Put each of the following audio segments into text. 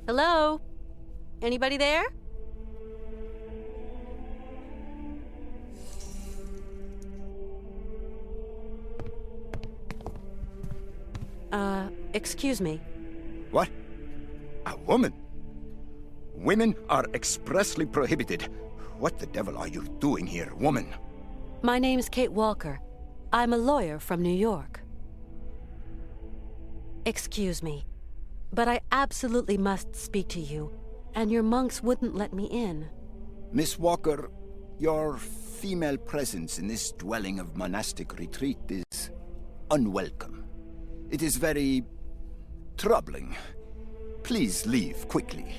Hello? Anybody there? Excuse me. What? A woman? Women are expressly prohibited. What the devil are you doing here, woman? My name's Kate Walker. I'm a lawyer from New York. Excuse me, but I absolutely must speak to you, and your monks wouldn't let me in. Miss Walker, your female presence in this dwelling of monastic retreat is unwelcome. It is very troubling. Please leave quickly.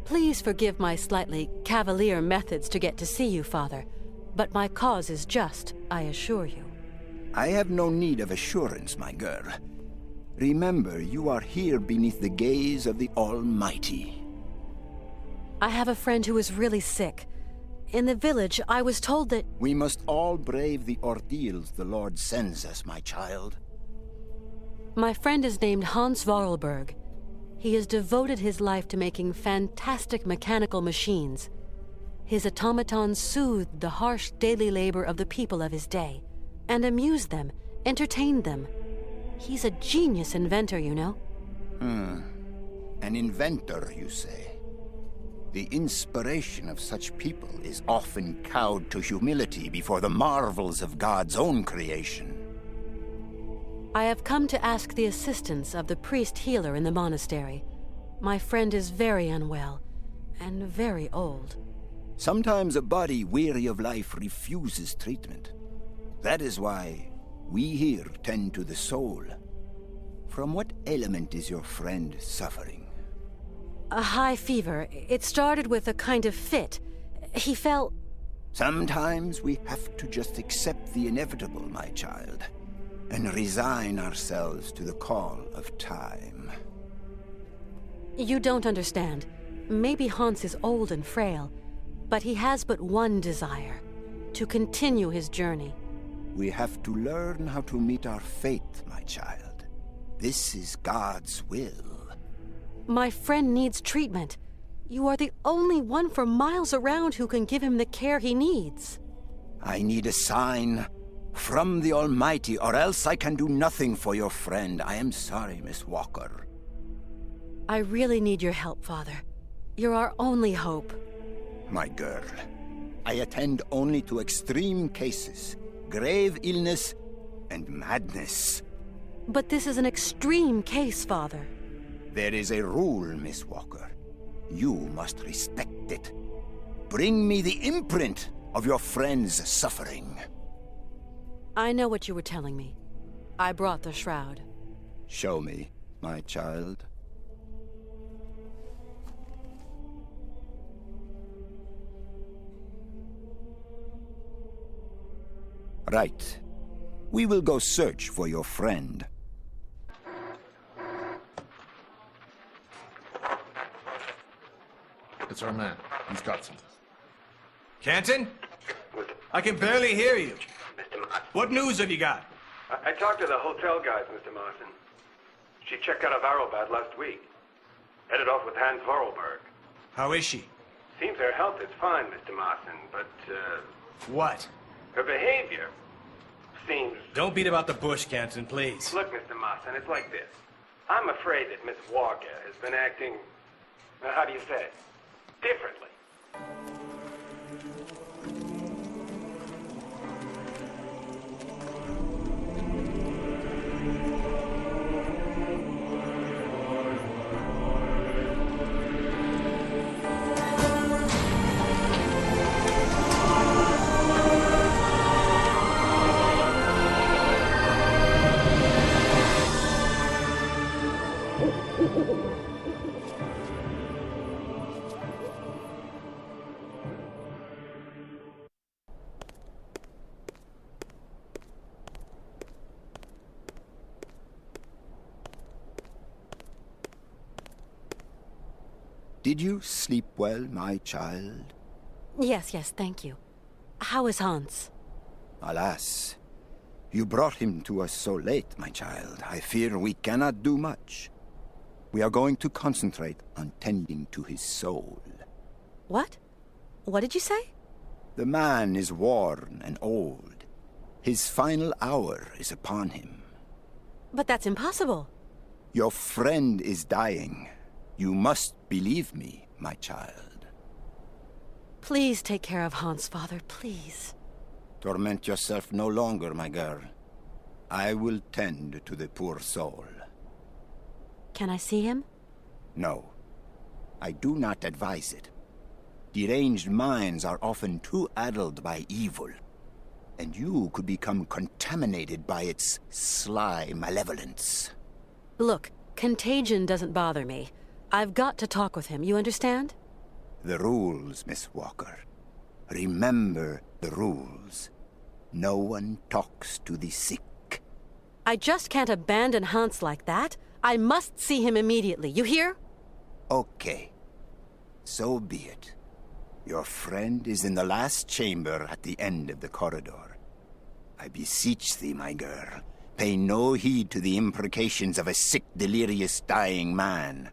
Please forgive my slightly cavalier methods to get to see you, Father, but my cause is just, I assure you. I have no need of assurance, my girl. Remember, you are here beneath the gaze of the Almighty. I have a friend who is really sick. In the village, I was told that... We must all brave the ordeals the Lord sends us, my child. My friend is named Hans Vorarlberg. He has devoted his life to making fantastic mechanical machines. His automatons soothed the harsh daily labor of the people of his day, and amused them, entertained them. He's a genius inventor, you know. An inventor, you say? The inspiration of such people is often cowed to humility before the marvels of God's own creation. I have come to ask the assistance of the priest healer in the monastery. My friend is very unwell, and very old. Sometimes a body weary of life refuses treatment. That is why we here tend to the soul. From what ailment is your friend suffering? A high fever. It started with a kind of fit. He fell... Sometimes we have to just accept the inevitable, my child, and resign ourselves to the call of time. You don't understand. Maybe Hans is old and frail, but he has but one desire: to continue his journey. We have to learn how to meet our fate, my child. This is God's will. My friend needs treatment. You are the only one for miles around who can give him the care he needs. I need a sign from the Almighty, or else I can do nothing for your friend. I am sorry, Miss Walker. I really need your help, Father. You're our only hope. My girl, I attend only to extreme cases, grave illness, and madness. But this is an extreme case, Father. There is a rule, Miss Walker. You must respect it. Bring me the imprint of your friend's suffering. I know what you were telling me. I brought the shroud. Show me, my child. Right. We will go search for your friend. It's our man. He's got something. Canton? I can barely hear you. Mr. Martin. What news have you got? I talked to the hotel guys, Mr. Martin. She checked out of Arrowbad last week. Headed off with Hans Vorarlberg. How is she? Seems her health is fine, Mr. Martin, but, What? her behavior seems... Don't beat about the bush, Canton, please. Look, Mr. Martin, it's like this. I'm afraid that Miss Walker has been acting, how do you say, differently. Did you sleep well, my child? Yes, thank you. How is Hans? Alas, you brought him to us so late, my child. I fear we cannot do much. We are going to concentrate on tending to his soul. What? What did you say? The man is worn and old. His final hour is upon him. But that's impossible. Your friend is dying. You must believe me, my child. Please take care of Hans, father, please. Torment yourself no longer, my girl. I will tend to the poor soul. Can I see him? No. I do not advise it. Deranged minds are often too addled by evil, and you could become contaminated by its sly malevolence. Look, contagion doesn't bother me. I've got to talk with him, you understand? The rules, Miss Walker. Remember the rules. No one talks to the sick. I just can't abandon Hans like that. I must see him immediately, you hear? Okay. So be it. Your friend is in the last chamber at the end of the corridor. I beseech thee, my girl, pay no heed to the imprecations of a sick, delirious, dying man.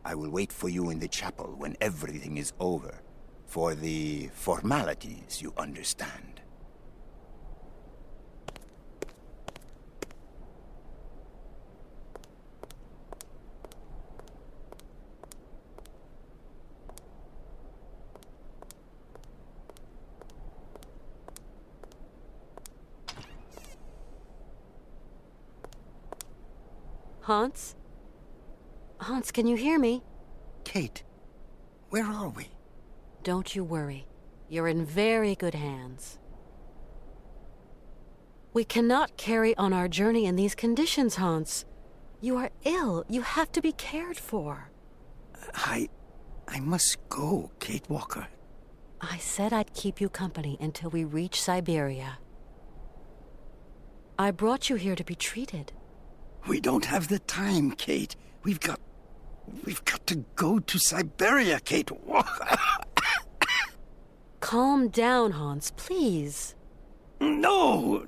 I will wait for you in the chapel when everything is over, for the formalities, you understand. Hans? Hans, can you hear me? Kate, where are we? Don't you worry. You're in very good hands. We cannot carry on our journey in these conditions, Hans. You are ill. You have to be cared for. I must go, Kate Walker. I said I'd keep you company until we reach Syberia. I brought you here to be treated. We don't have the time, Kate. We've got to go to Syberia, Kate Walker. Calm down, Hans, please. No.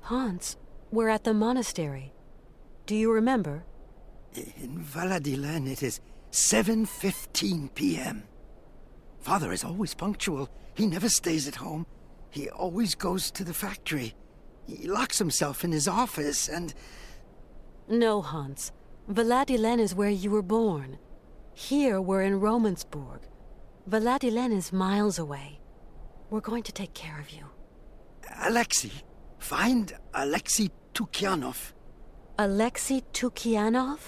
Hans, we're at the monastery. Do you remember? In Valladolid, it is 7:15 p.m. Father is always punctual. He never stays at home. He always goes to the factory. He locks himself in his office and... No, Hans. Valladolid is where you were born. Here, we're in Romansburg. Valladolid is miles away. We're going to take care of you. Alexei. Find Alexei Tukyanov. Alexei Tukyanov?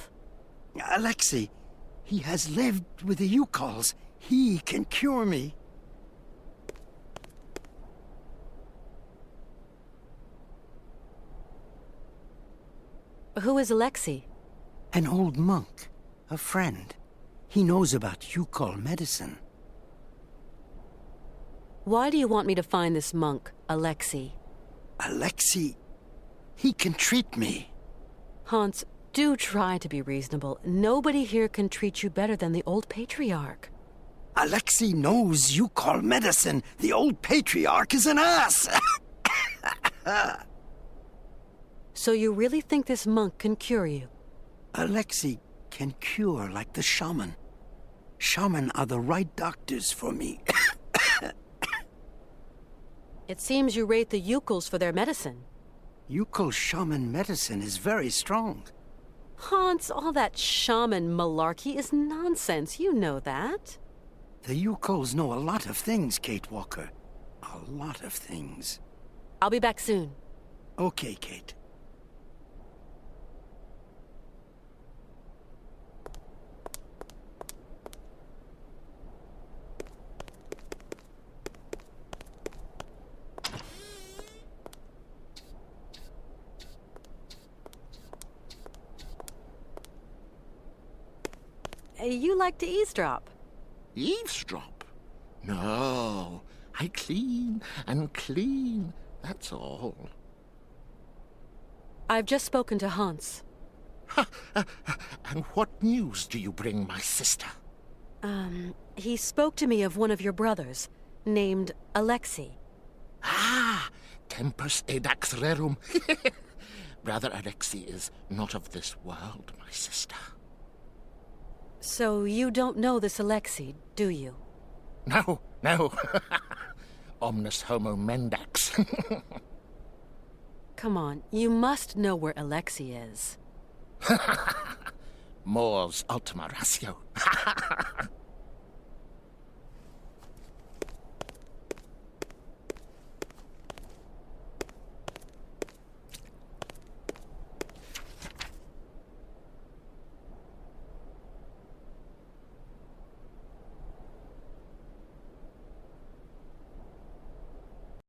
Alexei. He has lived with the Yukols. He can cure me. Who is Alexei? An old monk. A friend. He knows about Yukol medicine. Why do you want me to find this monk, Alexei? Alexei... he can treat me. Hans, do try to be reasonable. Nobody here can treat you better than the old patriarch. Alexei knows Yukol medicine. The old patriarch is an ass. So you really think this monk can cure you? Alexei can cure like the shaman. Shaman are the right doctors for me. It seems you rate the Yukols for their medicine. Yukol shaman medicine is very strong. Hans, all that shaman malarkey is nonsense. You know that. The Yukols know a lot of things, Kate Walker. A lot of things. I'll be back soon. Okay, Kate. You like to eavesdrop. Eavesdrop? No, I clean and clean, that's all. I've just spoken to Hans. And what news do you bring, my sister? He spoke to me of one of your brothers, named Alexei. Ah, tempus edax rerum. Brother Alexei is not of this world, my sister. So you don't know this Alexei, do you? No, no. Omnis homo mendax. Come on, you must know where Alexei is. Mors ultima ratio.